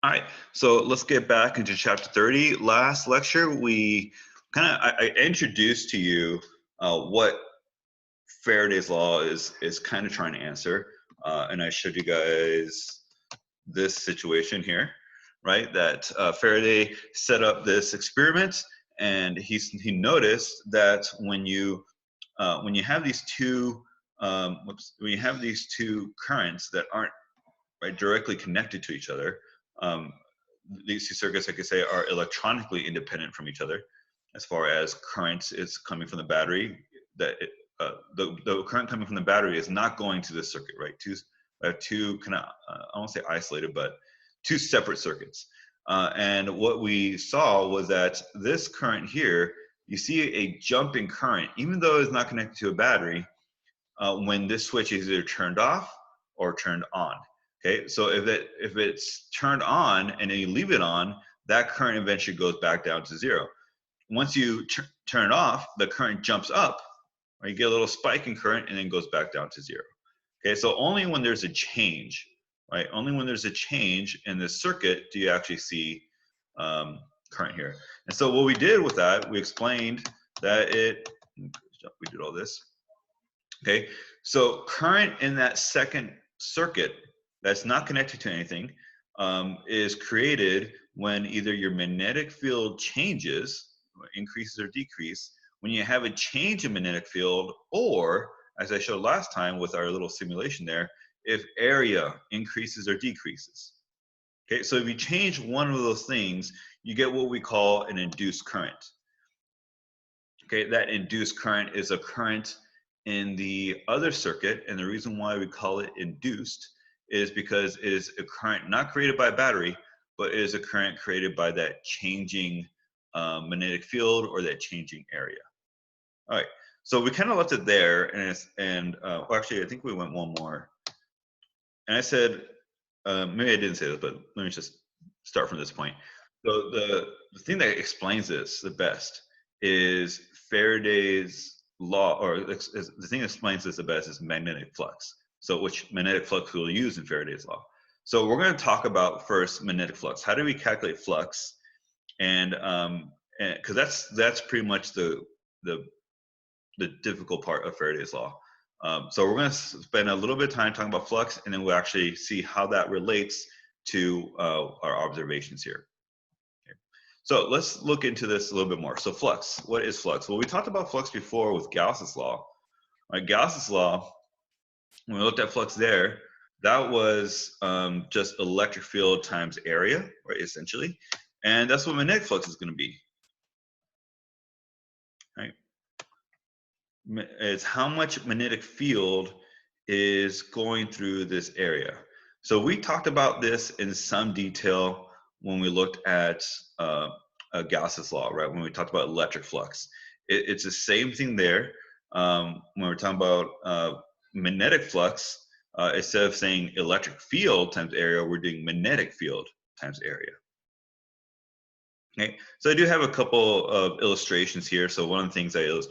All right, so let's get back into chapter 30. Last lecture, I introduced to you what Faraday's law is kind of trying to answer, and I showed you guys this situation here, right? That Faraday set up this experiment, and he noticed that when you have these two when you have these two currents that aren't right directly connected to each other. Um, these two circuits, I could say, are electronically independent from each other as far as current is coming from the battery. The current coming from the battery is not going to this circuit, right? Two kind of, I won't say isolated, but two separate circuits. And what we saw was that this current here, you see a jump in current, even though it's not connected to a battery, when this switch is either turned off or turned on. Okay, so if it's turned on and then you leave it on, that current eventually goes back down to zero. Once you turn it off, the current jumps up, or you get a little spike in current and then goes back down to zero. Okay, so only when there's a change, right? Only when there's a change in the circuit do you actually see current here. And so what we did with that, we explained that we did all this. Okay, so current in that second circuit that's not connected to anything is created when either your magnetic field changes, or increases or decreases, when you have a change in magnetic field, or as I showed last time with our little simulation there, if area increases or decreases. Okay, so if you change one of those things, you get what we call an induced current. Okay, that induced current is a current in the other circuit, and the reason why we call it induced is because it is a current not created by a battery, but it is a current created by that changing magnetic field or that changing area. All right, so we kind of left it there, well, actually, I think we went one more. And I said, maybe I didn't say this, but let me just start from this point. So the thing that explains this the best is Faraday's law, or the thing that explains this the best is magnetic flux. So which magnetic flux we'll use in Faraday's law. So we're going to talk about first magnetic flux. How do we calculate flux? And because that's pretty much the difficult part of Faraday's law. So we're going to spend a little bit of time talking about flux, and then we'll actually see how that relates to our observations here. Okay. So let's look into this a little bit more. So flux, what is flux? Well, we talked about flux before with Gauss's law. Right, Gauss's law, when we looked at flux there, that was just electric field times area, right, essentially. And that's what magnetic flux is going to be. Right? It's how much magnetic field is going through this area. So we talked about this in some detail when we looked at Gauss's law, right? When we talked about electric flux. It's the same thing there. When we're talking about magnetic flux, instead of saying electric field times area, we're doing magnetic field times area. Okay, so I do have a couple of illustrations here. So one of the things we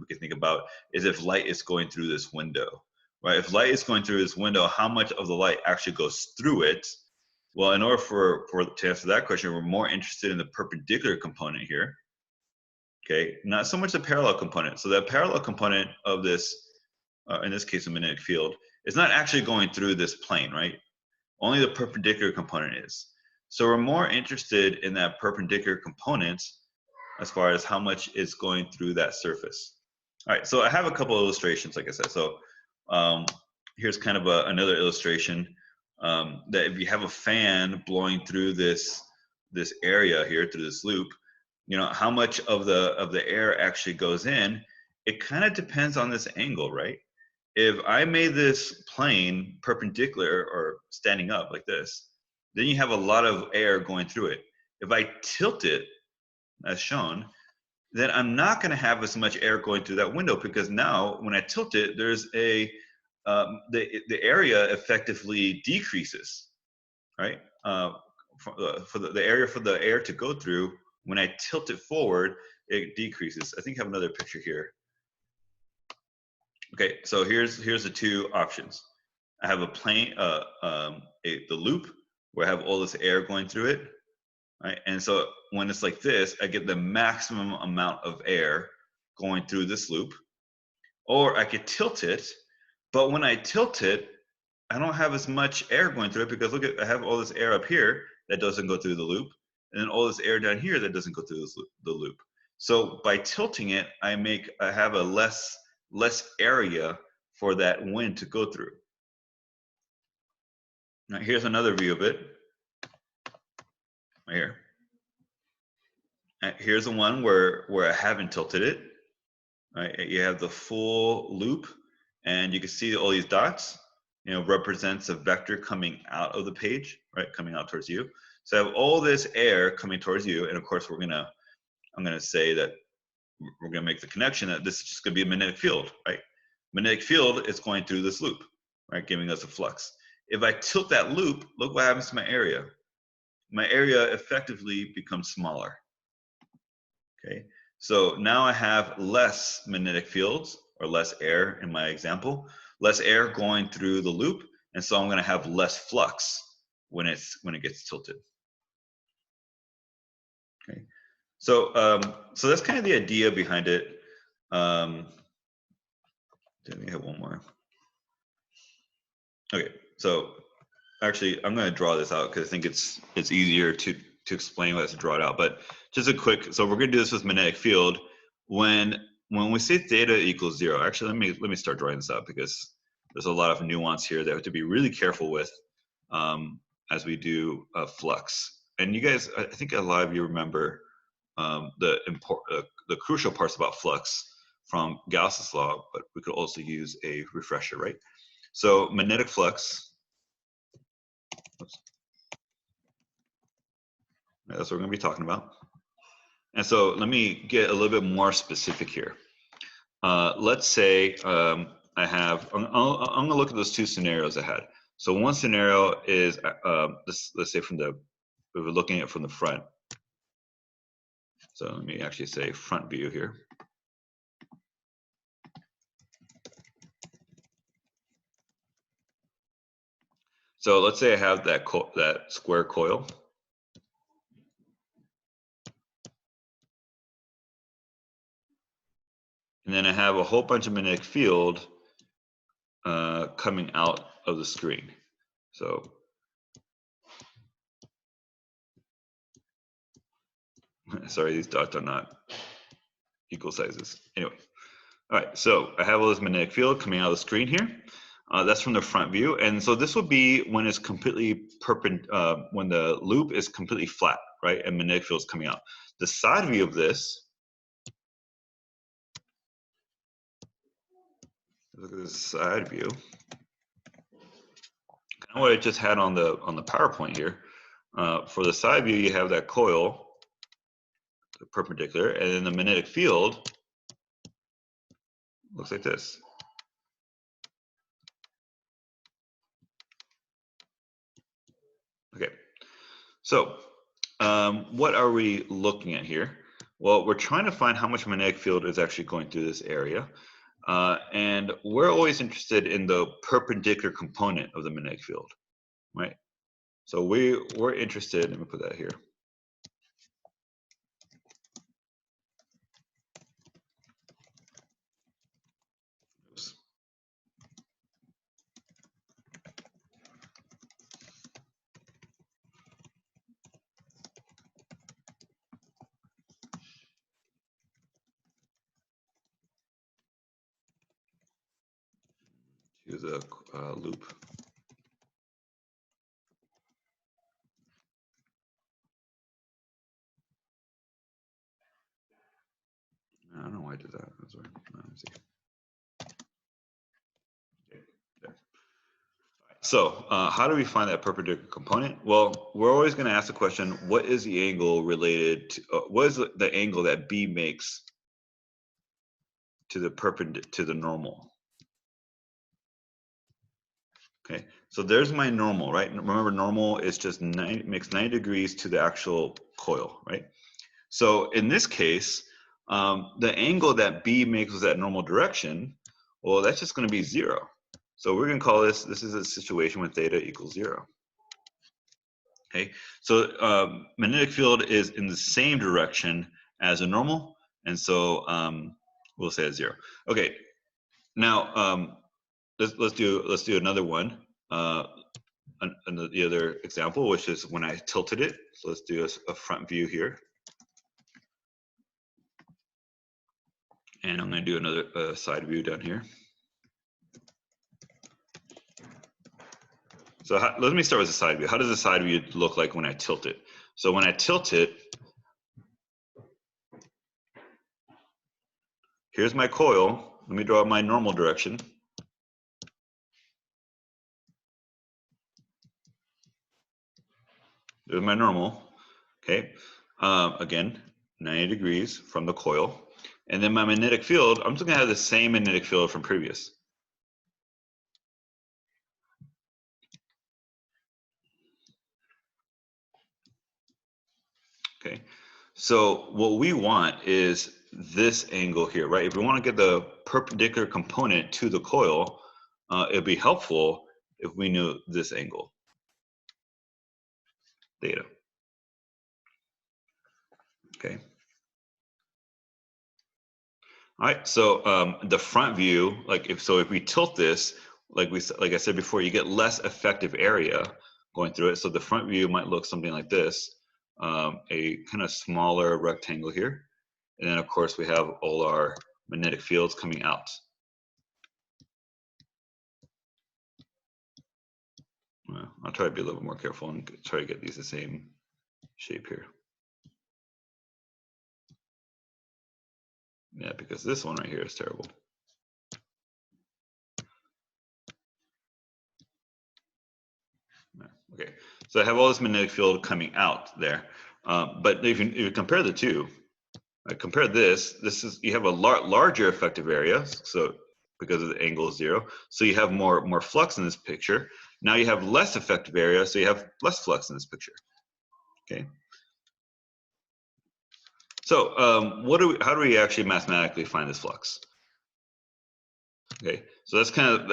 can think about is if light is going through this window, right? If light is going through this window, how much of the light actually goes through it? Well, in order to answer that question, we're more interested in the perpendicular component here. Okay, not so much the parallel component. So the parallel component of this, in this case, a magnetic field, is not actually going through this plane, right? Only the perpendicular component is. So we're more interested in that perpendicular component as far as how much is going through that surface. All right, so I have a couple of illustrations, like I said. So here's kind of another illustration that if you have a fan blowing through this area here, through this loop, you know, how much of the air actually goes in, it kind of depends on this angle, right? If I made this plane perpendicular or standing up like this, then you have a lot of air going through it. If I tilt it, as shown, then I'm not going to have as much air going through that window, because now when I tilt it, there's the area effectively decreases, right? For the area for the air to go through, when I tilt it forward, it decreases. I think I have another picture here. Okay, so here's the two options. I have a plane, the loop where I have all this air going through it, right? And so when it's like this, I get the maximum amount of air going through this loop. Or I could tilt it, but when I tilt it, I don't have as much air going through it because look at, I have all this air up here that doesn't go through the loop, and then all this air down here that doesn't go through the loop. So by tilting it, I have a less area for that wind to go through. Now here's another view of it, right here. And here's the one where I haven't tilted it. Right, you have the full loop, and you can see all these dots. You know, represents a vector coming out of the page, right, coming out towards you. So I have all this air coming towards you, and of course I'm gonna say that we're gonna make the connection that this is just gonna be a magnetic field, right? Magnetic field is going through this loop, right, giving us a flux. If I tilt that loop, look what happens to my area. My area effectively becomes smaller. Okay, so now I have less magnetic fields, or less air in my example, less air going through the loop, and so I'm going to have less flux when it gets tilted. Okay, so so that's kind of the idea behind it. Let me have one more. Okay, so actually I'm going to draw this out because I think it's easier to explain what to draw it out. But just a quick, so we're going to do this with magnetic field. When we say theta equals 0, actually let me start drawing this out because there's a lot of nuance here that I have to be really careful with as we do flux. And you guys, I think a lot of you remember the crucial parts about flux from Gauss's law, but we could also use a refresher, right? So magnetic flux. Oops. That's what we're going to be talking about. And so let me get a little bit more specific here. Let's say I'm going to look at those two scenarios I had. So one scenario is, let's say if we're looking at it from the front. So let me actually say front view here. So let's say I have that square coil. And then I have a whole bunch of magnetic field coming out of the screen. So sorry, these dots are not equal sizes. Anyway, all right, so I have all this magnetic field coming out of the screen here. That's from the front view. And so this would be when it's completely when the loop is completely flat, right? And magnetic field is coming out. The side view of this, look at this side view. Kind of what I just had on the PowerPoint here. For the side view, you have that coil, the perpendicular, and then the magnetic field looks like this. Okay, so what are we looking at here? Well, we're trying to find how much magnetic field is actually going through this area. And we're always interested in the perpendicular component of the magnetic field, right? So we're interested, let me put that here. Oops. To the loop. I don't know why I did that. That's right. Let me see. Okay, there. So how do we find that perpendicular component? Well, we're always going to ask the question, what is the angle related to, what is the angle that B makes to the normal? Okay, so there's my normal, right? Remember, normal is just makes 90 degrees to the actual coil, right? So in this case, the angle that B makes with that normal direction, well, that's just going to be 0. So we're going to call this is a situation when theta equals 0. Okay, so magnetic field is in the same direction as a normal, and so we'll say it's 0. Okay, now let's do another one. The other example, which is when I tilted it. So let's do a front view here, and I'm going to do another side view down here. So let me start with the side view. How does the side view look like when I tilt it? So when I tilt it, here's my coil. Let me draw my normal direction. There's my normal. Okay. Again, 90 degrees from the coil. And then my magnetic field, I'm just going to have the same magnetic field from previous. Okay. So what we want is this angle here, right? If we want to get the perpendicular component to the coil, it'd be helpful if we knew this angle, theta. Okay. All right. So the front view, if we tilt this, like I said before, you get less effective area going through it. So the front view might look something like this, a kind of smaller rectangle here, and then of course we have all our magnetic fields coming out. I'll try to be a little more careful and try to get these the same shape here. Yeah, because this one right here is terrible. Okay, so I have all this magnetic field coming out there. But if you compare the two, compare this is, you have a larger effective area, so because of the angle is 0. So you have more flux in this picture. Now you have less effective area, so you have less flux in this picture. Okay. So how do we actually mathematically find this flux? Okay, so that's kind of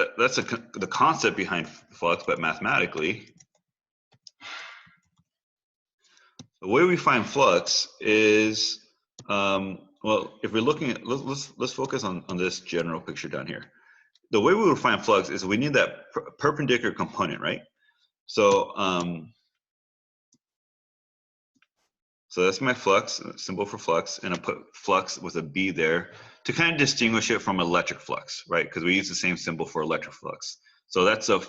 the concept behind flux, but mathematically, the way we find flux is well, if we're looking at let's focus on this general picture down here. The way we would find flux is we need that perpendicular component, right? So so that's my flux, symbol for flux, and I put flux with a B there to kind of distinguish it from electric flux, right? Because we use the same symbol for electric flux. So that's a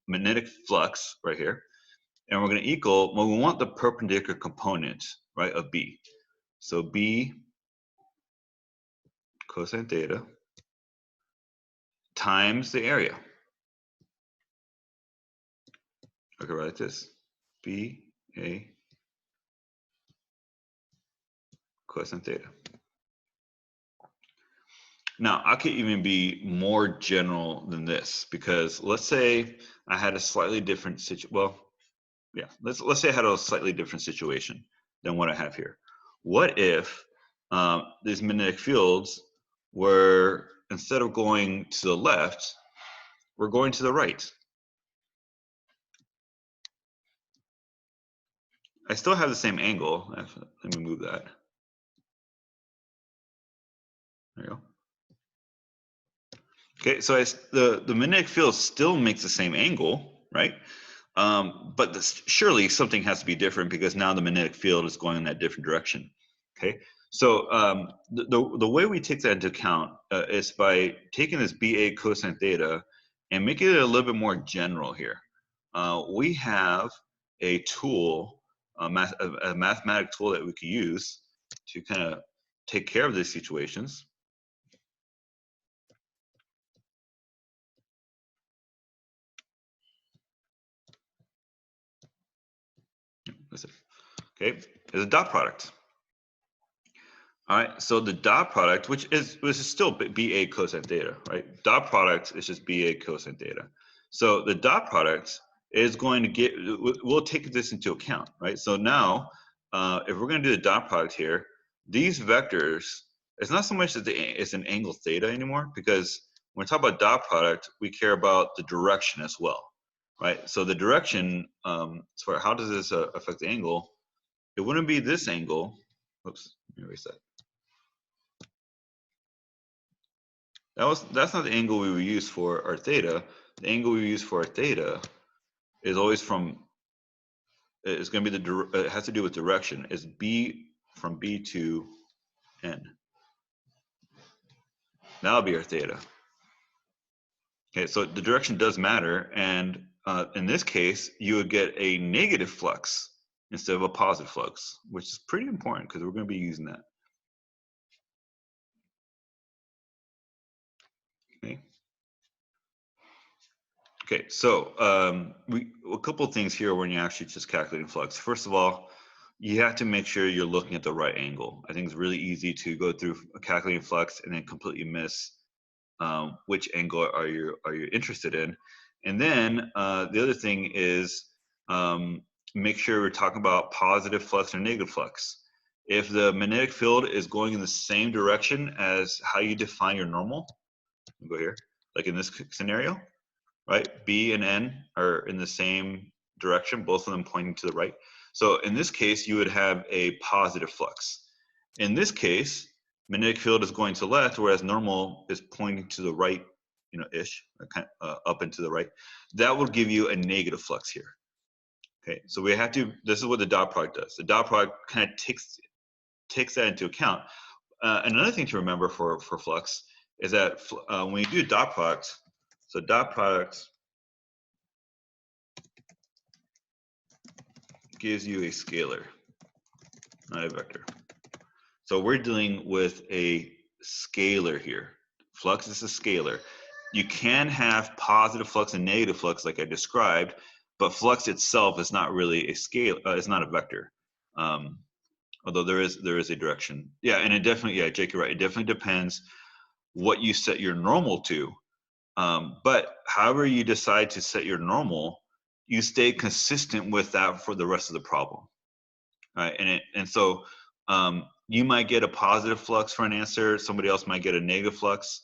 magnetic flux right here. And we're going to equal, well, we want the perpendicular component, right, of B. So B cosine theta times the area. I can write this, B A cosine theta. Now, I could even be more general than this, because let's say I had a slightly different situation. Well, yeah, let's say I had a slightly different situation than what I have here. What if these magnetic fields were, instead of going to the left, we're going to the right? I still have the same angle. Let me move that. There you go. Okay, so the magnetic field still makes the same angle, right? But surely something has to be different, because now the magnetic field is going in that different direction. Okay, so the way we take that into account is by taking this BA cosine theta and making it a little bit more general here. We have a tool, a mathematic tool that we could use to kind of take care of these situations. Okay, is a dot product. All right, so the dot product, which is still BA cosine theta, right? Dot product is just BA cosine theta. So the dot product is going to get, we'll take this into account, right? So now, if we're going to do the dot product here, these vectors, it's not so much that it's an angle theta anymore, because when we talk about dot product, we care about the direction as well. right? So the direction, so how does this affect the angle? It wouldn't be this angle. Oops, let me erase that. That's not the angle we would use for our theta. The angle we use for our theta is always it's going to be it has to do with direction. It's B from B to N. That'll be our theta. Okay, so the direction does matter, and in this case, you would get a negative flux instead of a positive flux, which is pretty important because we're going to be using that. Okay. Okay, so a couple of things here when you're actually just calculating flux. First of all, you have to make sure you're looking at the right angle. I think it's really easy to go through calculating flux and then completely miss which angle are you interested in. And then the other thing is make sure we're talking about positive flux or negative flux. If the magnetic field is going in the same direction as how you define your normal, go here, like in this scenario, right? B and N are in the same direction, both of them pointing to the right. So in this case, you would have a positive flux. In this case, magnetic field is going to the left, whereas normal is pointing to the right, ish, up and to the right. That will give you a negative flux here. Okay, so we have to, this is what the dot product does. The dot product kind of takes that into account. Another thing to remember for flux is that when you do dot product, so dot product gives you a scalar, not a vector. So we're dealing with a scalar here. Flux is a scalar. You can have positive flux and negative flux like I described, but flux itself is not really a scale. It's not a vector. Although there is a direction. Yeah, and it definitely, yeah, Jake, you're right. It definitely depends what you set your normal to. But however you decide to set your normal, you stay consistent with that for the rest of the problem. Right, and so you might get a positive flux for an answer. Somebody else might get a negative flux.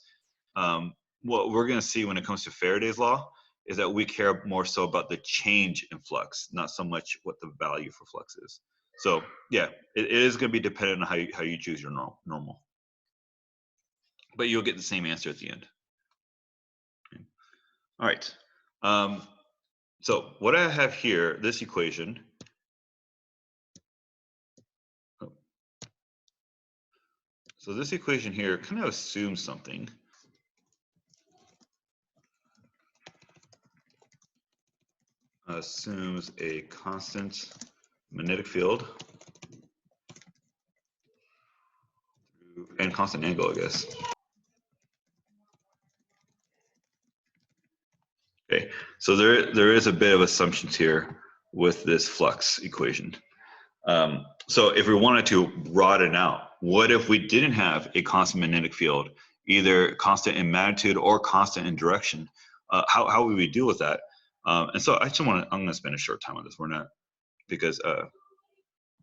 What we're going to see when it comes to Faraday's law is that we care more so about the change in flux, not so much what the value for flux is. So yeah, it is going to be dependent on how you choose your normal. But you'll get the same answer at the end. Okay. All right. So what I have here, this equation. So this equation here kind of assumes something. Assumes a constant magnetic field and constant angle, I guess. Okay, so there is a bit of assumptions here with this flux equation. So if we wanted to broaden out, what if we didn't have a constant magnetic field, either constant in magnitude or constant in direction? How would we deal with that? And so I'm going to spend a short time on this. We're not, because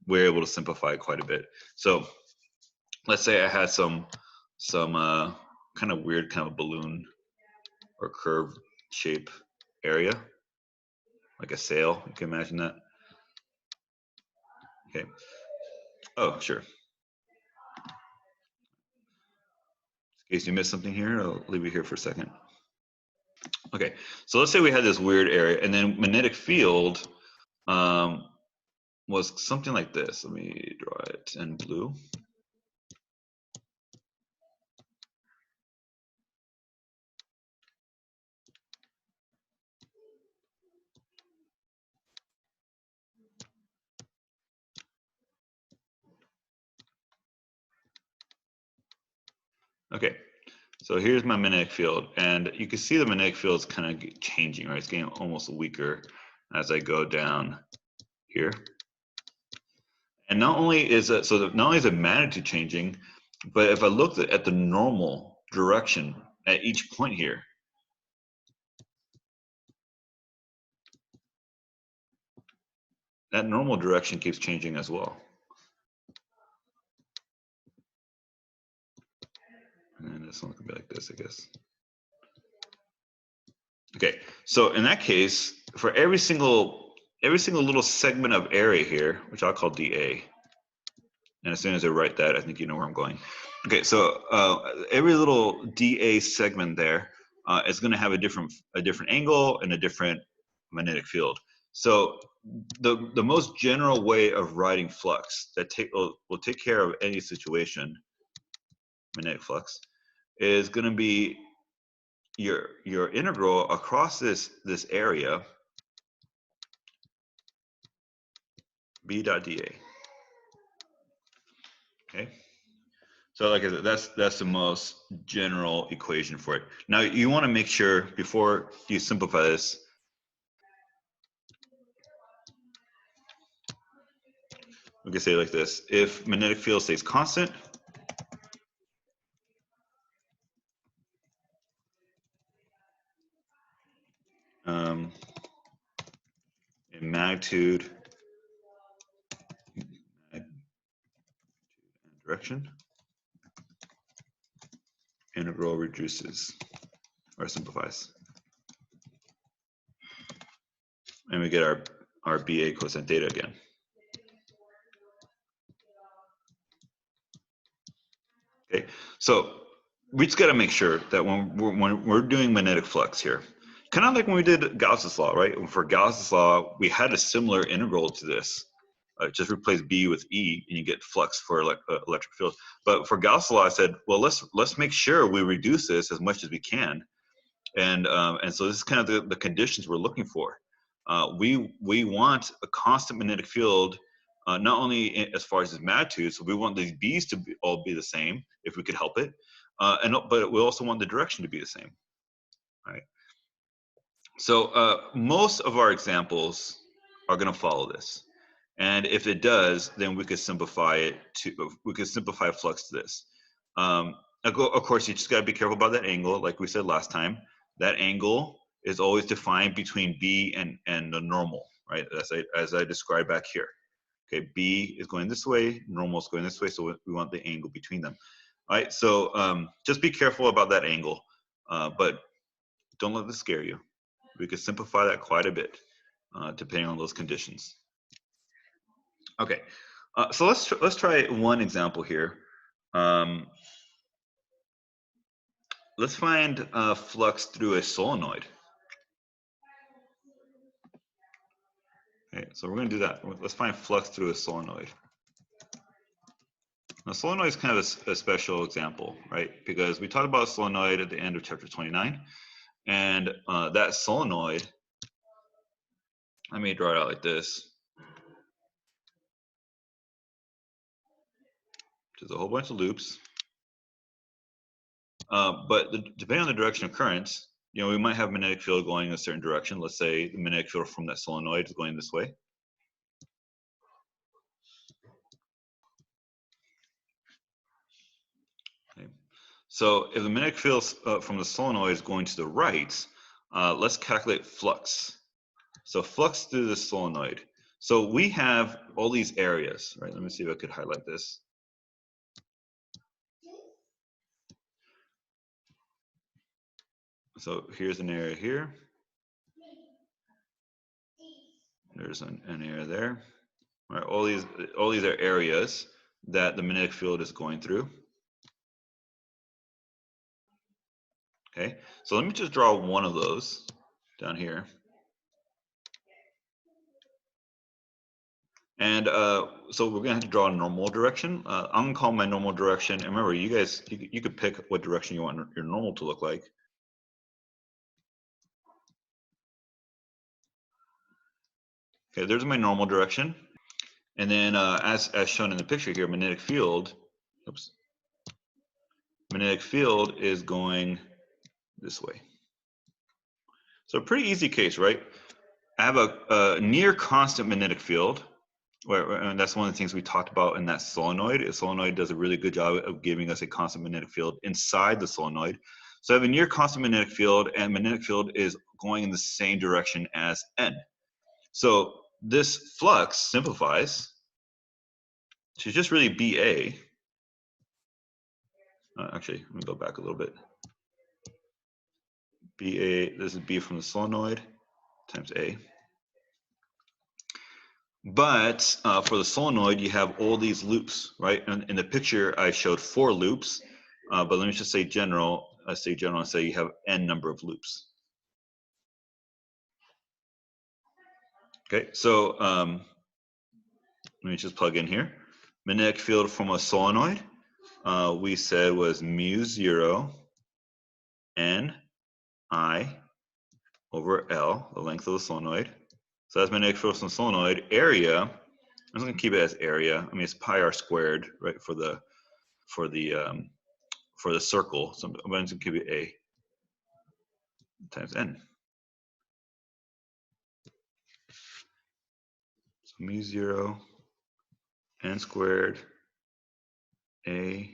we're able to simplify it quite a bit. So let's say I had some kind of weird kind of balloon or curved shape area, like a sail. You can imagine that. Okay. Oh, sure. In case you missed something here, I'll leave you here for a second. Okay, so let's say we had this weird area, and then magnetic field was something like this. Let me draw it in blue. Okay, so here's my magnetic field, and you can see the magnetic field is kind of changing, right? It's getting almost weaker as I go down here. And not only is it, not only is the magnitude changing, but if I look at the normal direction at each point here, that normal direction keeps changing as well. And this one could be like this, I guess. Okay, so in that case, for every single little segment of area here, which I'll call dA. And as soon as I write that, I think you know where I'm going. Okay, so every little dA segment there is going to have a different angle and a different magnetic field. So the most general way of writing flux that will take care of any situation, magnetic flux, is going to be your integral across this area, b dot dA. Okay. So like I said, that's the most general equation for it. Now you want to make sure before you simplify this, we can say it like this: if magnetic field stays constant, in magnitude and direction, integral reduces or simplifies, and we get our BA cosine theta again. Okay, so we just got to make sure that when we're doing magnetic flux here, kind of like when we did Gauss's law, right? For Gauss's law, we had a similar integral to this. Just replace B with E, and you get flux for electric field. But for Gauss's law, I said, well, let's make sure we reduce this as much as we can, and so this is kind of the conditions we're looking for. We want a constant magnetic field. Not only as far as its magnitude, so we want these B's to all be the same if we could help it, but we also want the direction to be the same, right? So most of our examples are going to follow this, and if it does, then we could simplify flux to this. Of course, you just got to be careful about that angle, like we said last time. That angle is always defined between B and the normal, right? As I described back here. Okay, B is going this way, normal is going this way, so we want the angle between them. All right, so just be careful about that angle, but don't let this scare you. We could simplify that quite a bit, depending on those conditions. Okay, so let's try one example here. Let's find flux through a solenoid. Okay, so we're going to do that. Let's find flux through a solenoid. Now, solenoid is kind of a special example, right? Because we talked about solenoid at the end of chapter 29, and that solenoid, let me draw it out like this, which is a whole bunch of loops. But depending on the direction of current, you know, we might have magnetic field going in a certain direction. Let's say the magnetic field from that solenoid is going this way. Okay. So if the magnetic field from the solenoid is going to the right, let's calculate flux. So flux through the solenoid. So we have all these areas, right? Let me see if I could highlight this. So here's an area here. There's an area there. All right, all these are areas that the magnetic field is going through. Okay, so let me just draw one of those down here. And so we're gonna have to draw a normal direction. I'm gonna call my normal direction. And remember, you guys, you could pick what direction you want your normal to look like. Okay, there's my normal direction. And then as shown in the picture here, magnetic field is going this way. So a pretty easy case, right? I have a near constant magnetic field, and that's one of the things we talked about in that solenoid. A solenoid does a really good job of giving us a constant magnetic field inside the solenoid. So I have a near constant magnetic field, and magnetic field is going in the same direction as N. So this flux simplifies to just really BA. Actually, let me go back a little bit. BA, this is B from the solenoid. times A. But for the solenoid, you have all these loops, right? In the picture, I showed 4 loops, but let me just say general. Let's say general and say you have n number of loops. Okay, so let me just plug in here. Magnetic field from a solenoid, we said was mu0 n I over L, the length of the solenoid. So that's magnetic field from the solenoid. Area, I'm just going to keep it as area. I mean, it's pi r squared, right, for the circle. So I'm going to keep it A times n. So mu0 n squared A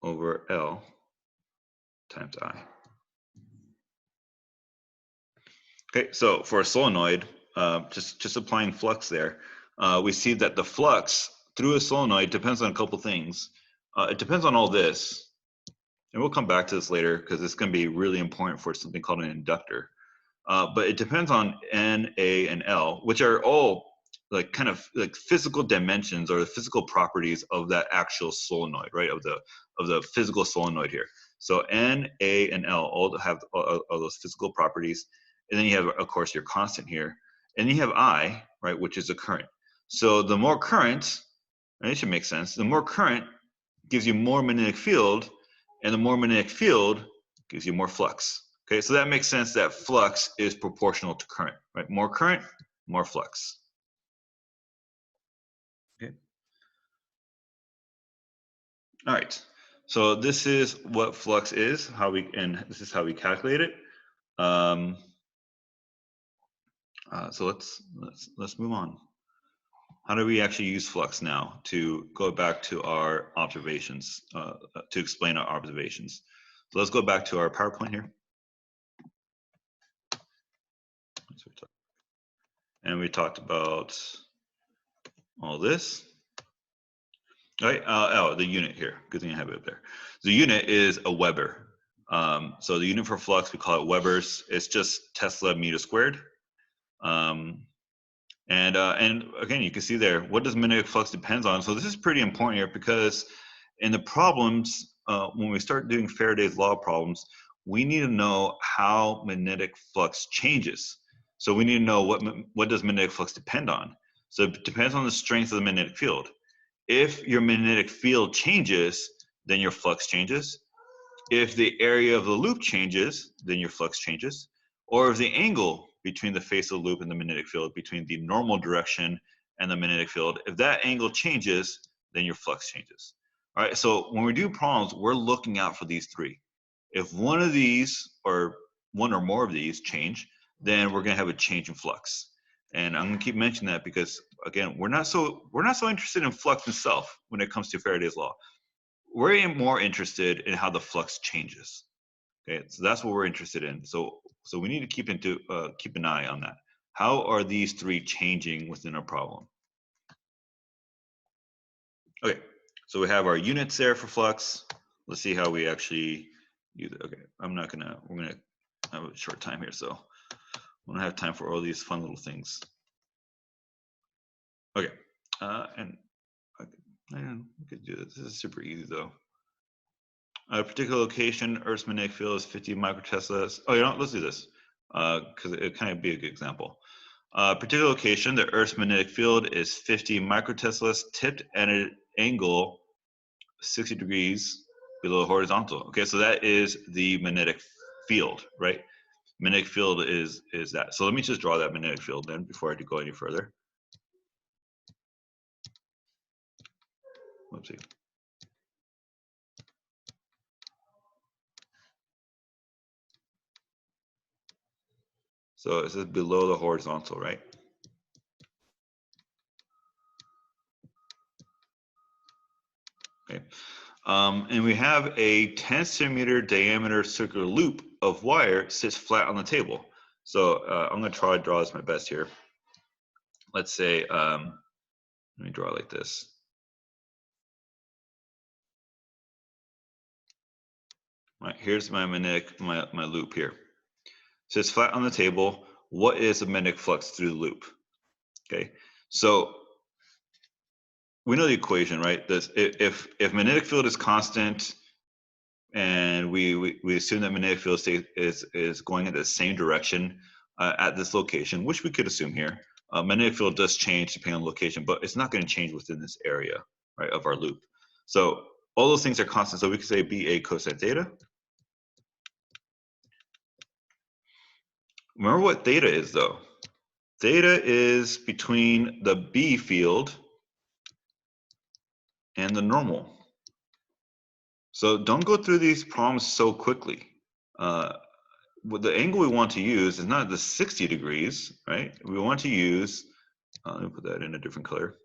over L times I. Okay, so for a solenoid, just applying flux there, we see that the flux through a solenoid depends on a couple things. It depends on all this, and we'll come back to this later because it's going to be really important for something called an inductor. But it depends on N, A, and L, which are all like kind of like physical dimensions or the physical properties of that actual solenoid, right? Of the physical solenoid here. So N, A, and L all have all those physical properties. And then you have, of course, your constant here. And you have I, right, which is the current. So the more current, and it should make sense, the more current gives you more magnetic field, and the more magnetic field gives you more flux. Okay, so that makes sense that flux is proportional to current, right? More current, more flux. Okay. All right. So this is what flux is, and this is how we calculate it. So let's move on. How do we actually use flux now to go back to our observations, to explain our observations? So let's go back to our PowerPoint here. And we talked about all this. Right? The unit here. Good thing I have it up there. The unit is a Weber. So the unit for flux, we call it Webers. It's just Tesla meter squared. And again, you can see there, what does magnetic flux depends on? So this is pretty important here because in the problems, when we start doing Faraday's law problems, we need to know how magnetic flux changes. So we need to know what does magnetic flux depend on. So it depends on the strength of the magnetic field. If your magnetic field changes, then your flux changes. If the area of the loop changes, then your flux changes. Or if the angle between the face of the loop and the magnetic field, between the normal direction and the magnetic field, if that angle changes, then your flux changes. All right, so when we do problems, we're looking out for these 3. If one of these or one or more of these change, then we're going to have a change in flux. And I'm going to keep mentioning that because, again, we're not so interested in flux itself when it comes to Faraday's law. We're more interested in how the flux changes. Okay, so that's what we're interested in. So we need to keep an eye on that. How are these 3 changing within our problem? Okay, so we have our units there for flux. Let's see how we actually use it. Okay, we're gonna have a short time here, so we don't have time for all these fun little things. Okay, and we could do this. This is super easy though. At a particular location, Earth's magnetic field is 50 microteslas. Oh, you know what? Let's do this because it kind of be a good example. Particular location, the Earth's magnetic field is 50 microteslas tipped at an angle 60 degrees below the horizontal. Okay, so that is the magnetic field, right? Magnetic field is that. So let me just draw that magnetic field then before I go any further. Whoopsie. So it says below the horizontal, right? Okay. And we have a 10 centimeter diameter circular loop of wire sits flat on the table. So I'm going to try to draw this my best here. Let's say, let me draw it like this. All right, here's my magnetic, my loop here. Sits flat on the table. what is a magnetic flux through the loop? Okay, so we know the equation, right? This, if magnetic field is constant, and we assume that magnetic field state is going in the same direction at this location, which we could assume here. Magnetic field does change depending on location, but it's not going to change within this area, right, of our loop. So all those things are constant. So we could say BA cosine theta. Remember what theta is, though. Theta is between the B field and the normal. So don't go through these problems so quickly. The angle we want to use is not the 60 degrees, right? We want to use, let me put that in a different color.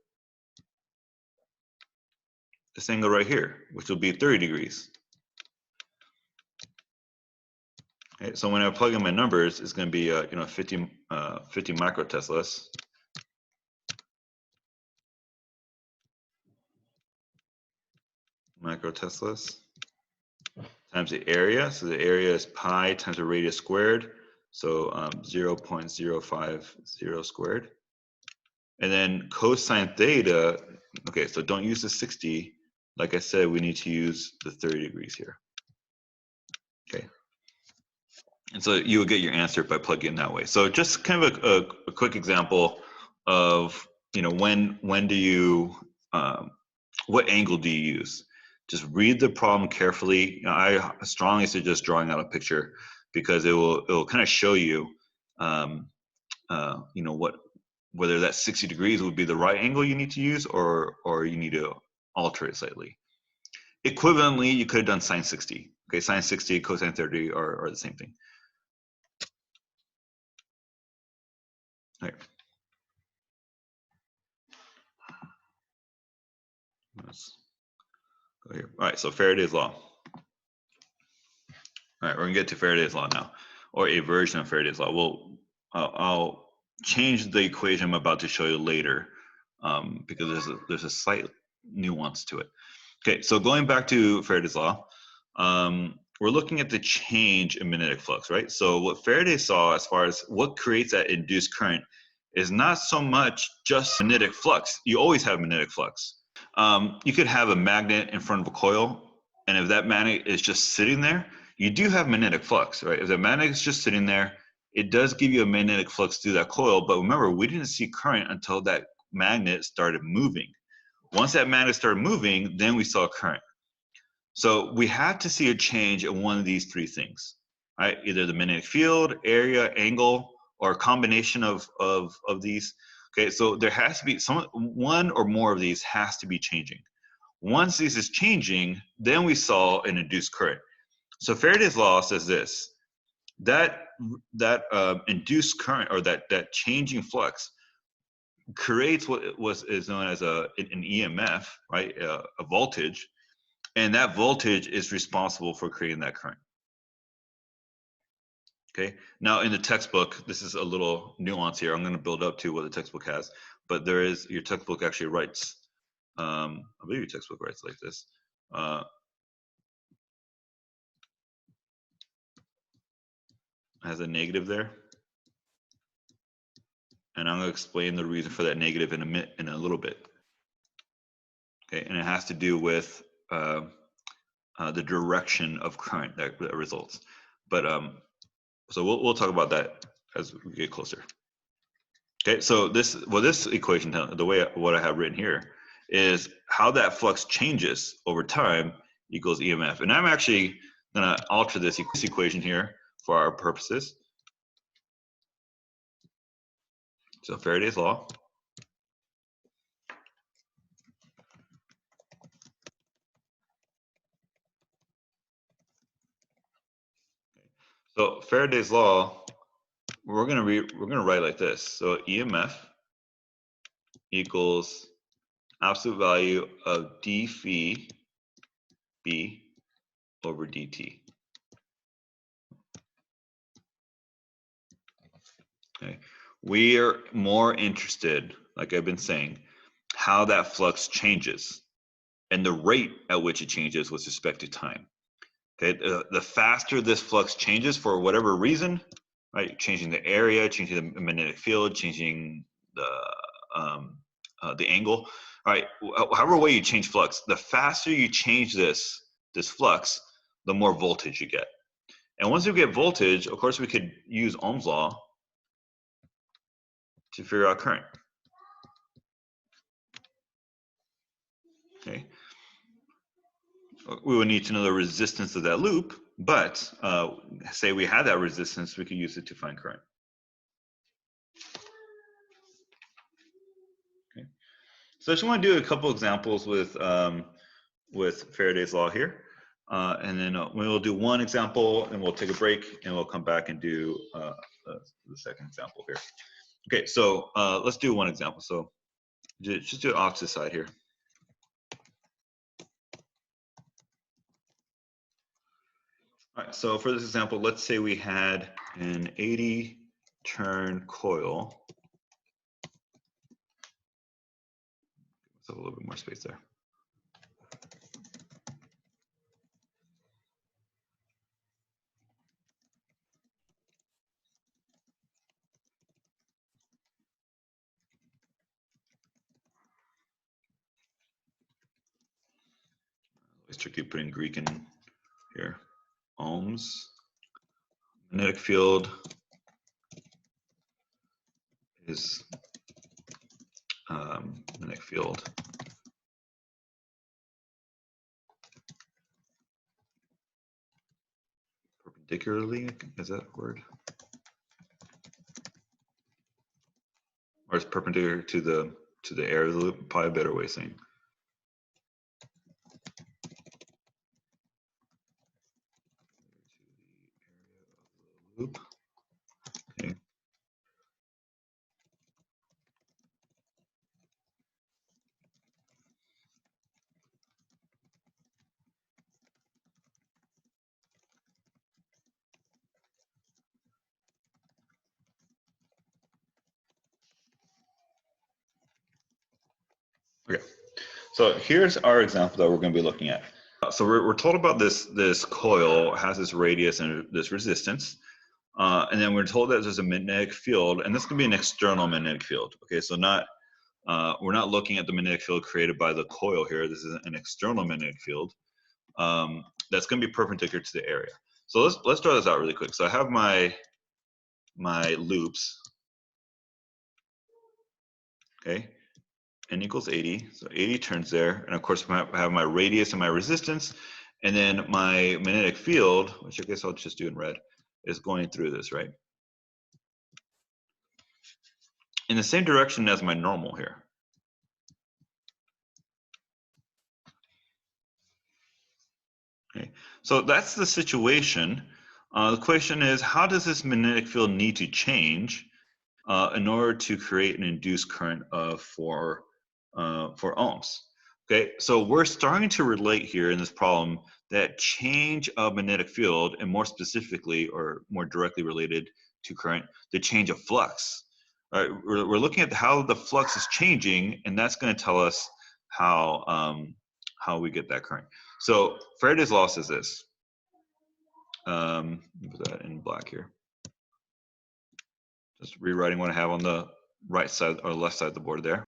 This angle right here, which will be 30 degrees. Okay, so when I plug in my numbers, it's going to be 50 microteslas. Times the area. So the area is pi times the radius squared. So 0.050 squared. And then cosine theta, okay, so don't use the 60. Like I said, we need to use the 30 degrees here. Okay. And so you will get your answer by plugging in that way. So just kind of a quick example of, when do you, what angle do you use? Just read the problem carefully. I strongly suggest drawing out a picture because it will kind of show you, whether that 60 degrees would be the right angle you need to use, or you need to alter it slightly. Equivalently, you could have done sine 60. Okay, sine 60, cosine 30 are the same thing. All right. Let's go here. All right, so Faraday's law. All right, we're gonna get to Faraday's law now, or a version of Faraday's law. I'll change the equation I'm about to show you later, because there's a slight nuance to it. Okay, so going back to Faraday's law, we're looking at the change in magnetic flux, right? So what Faraday saw as far as what creates that induced current is not so much just magnetic flux. You always have magnetic flux. You could have a magnet in front of a coil, and if that magnet is just sitting there, you do have magnetic flux, right? If the magnet is just sitting there, it does give you a magnetic flux through that coil, but remember, we didn't see current until that magnet started moving. Once that magnet started moving, then we saw current. So we have to see a change in one of these three things, right? Either the magnetic field, area, angle, or a combination of these. Okay, so there has to be one or more of these has to be changing. Once this is changing, then we saw an induced current. So Faraday's law says this, that induced current, or that changing flux, creates what is known as an EMF, right? A voltage, and that voltage is responsible for creating that current. Okay, now in the textbook, this is a little nuance here. I'm going to build up to what the textbook has, but your textbook actually writes, I believe your textbook writes like this. Has a negative there. And I'm going to explain the reason for that negative in a little bit. Okay, and it has to do with the direction of current that results. But so we'll talk about that as we get closer. Okay, so this equation, what I have written here is how that flux changes over time equals EMF. And I'm actually going to alter this equation here for our purposes. So Faraday's law. So Faraday's law, we're gonna write like this. So EMF equals absolute value of d phi b over dt. Okay, we are more interested, like I've been saying, how that flux changes and the rate at which it changes with respect to time. Okay, the faster this flux changes for whatever reason, right? Changing the area, changing the magnetic field, changing the angle. All right, however way you change flux, the faster you change this flux, the more voltage you get. And once we get voltage, of course, we could use Ohm's law to figure out current. Okay. We would need to know the resistance of that loop, but say we had that resistance, we could use it to find current. Okay. So I just want to do a couple examples with Faraday's law here. And then we'll do one example and we'll take a break and we'll come back and do the second example here. Okay, so let's do one example. So just do it off to the side here. All right, so for this example, let's say we had an 80 turn coil. Let's have a little bit more space there. It's tricky putting Greek in here. Ohms, magnetic field is magnetic field perpendicularly, is that a word? Or is perpendicular to the area of the loop? Probably a better way of saying. Loop. Okay. Okay, so here's our example that we're going to be looking at. So we're told about this coil has this radius and this resistance, and then we're told that there's a magnetic field, and this can be an external magnetic field. Okay, so we're not looking at the magnetic field created by the coil here. This is an external magnetic field that's going to be perpendicular to the area. So let's draw this out really quick. So I have my loops. Okay. N equals 80, so 80 turns there, and of course I have my radius and my resistance, and then my magnetic field, which I guess I'll just do in red, is going through this, right? In the same direction as my normal here. Okay, so that's the situation. The question is, how does this magnetic field need to change in order to create an induced current of 4 ohms? Okay, so we're starting to relate here in this problem that change of magnetic field, and more specifically or more directly related to current, the change of flux. All right, we're looking at how the flux is changing, and that's going to tell us how we get that current. So Faraday's law says this. Put that in black here. Just rewriting what I have on the right side or left side of the board there.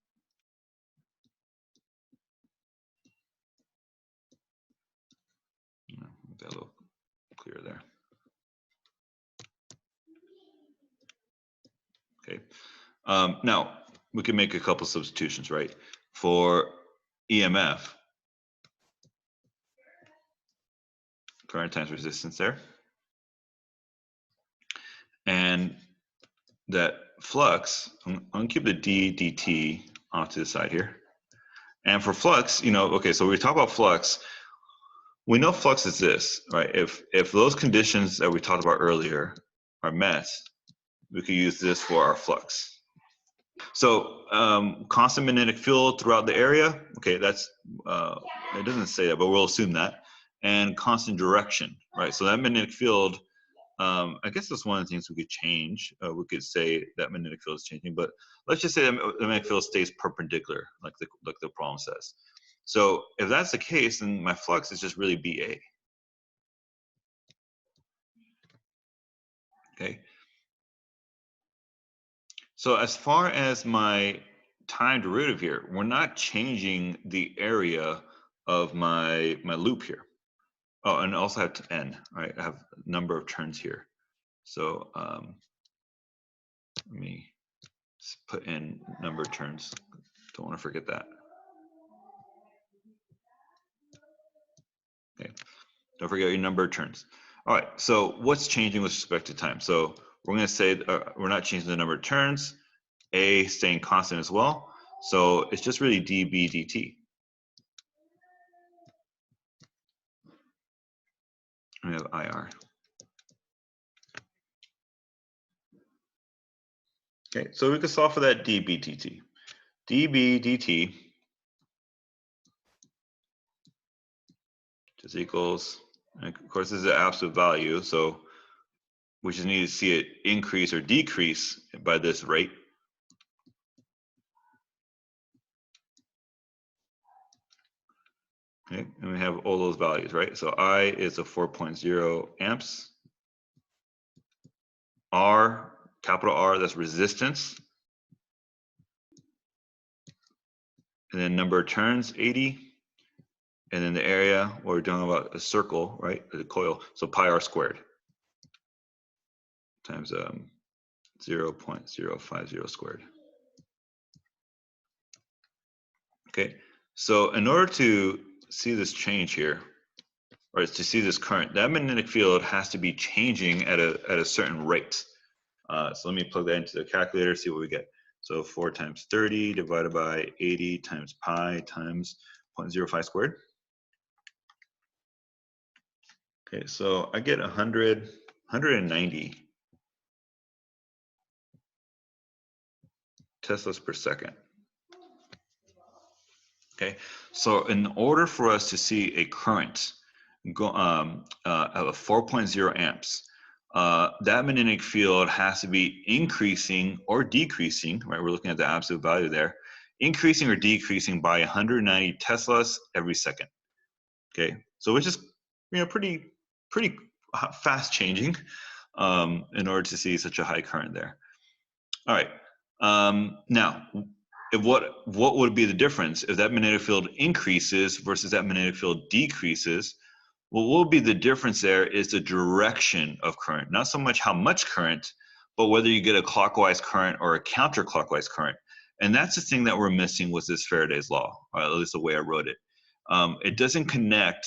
Make that a little clearer there. Okay. Now we can make a couple substitutions, right? For EMF, current times resistance there, and that flux. I'm gonna keep the d dt off to the side here. And for flux, okay, so we talk about flux. We know flux is this, right? If those conditions that we talked about earlier are met, we could use this for our flux. So constant magnetic field throughout the area. Okay, that's it doesn't say that, but we'll assume that. And constant direction, right? So that magnetic field, I guess that's one of the things we could change. We could say that magnetic field is changing, but let's just say that the magnetic field stays perpendicular, like the problem says. So if that's the case, then my flux is just really BA. Okay. So as far as my time derivative here, we're not changing the area of my loop here. Oh, and I also have to n, right? I have a number of turns here. So let me put in number of turns. Don't want to forget that. Okay, don't forget your number of turns. All right, so what's changing with respect to time? So we're going to say we're not changing the number of turns, A staying constant as well. So it's just really dB dt. We have IR. Okay, so we can solve for that dB dt. dB dt just equals, and of course this is an absolute value, so we just need to see it increase or decrease by this rate. Okay, and we have all those values, right? So I is a 4.0 amps. R, capital R, that's resistance. And then number of turns, 80. And then the area, we're talking about a circle, right? The coil, so pi r squared times 0.050 squared. Okay, so in order to see this change here, or to see this current, that magnetic field has to be changing at a certain rate. So let me plug that into the calculator, see what we get. So 4 times 30 divided by 80 times pi times 0.05 squared. Okay, so I get 190 Teslas per second. Okay, so in order for us to see a current go, of 4.0 amps, that magnetic field has to be increasing or decreasing, right? We're looking at the absolute value there, increasing or decreasing by 190 Teslas every second. Okay, so which is pretty fast changing in order to see such a high current there. All right, now what would be the difference if that magnetic field increases versus that magnetic field decreases? Well, what will be the difference there is the direction of current, not so much how much current, but whether you get a clockwise current or a counterclockwise current. And that's the thing that we're missing with this Faraday's law, or at least the way I wrote it. It doesn't connect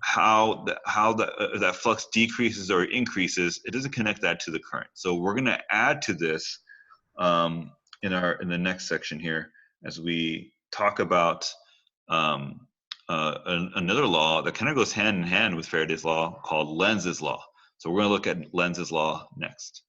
how that flux decreases or increases. It doesn't connect that to the current. So we're going to add to this in the next section here as we talk about another law that kind of goes hand in hand with Faraday's law called Lenz's law. So we're going to look at Lenz's law next.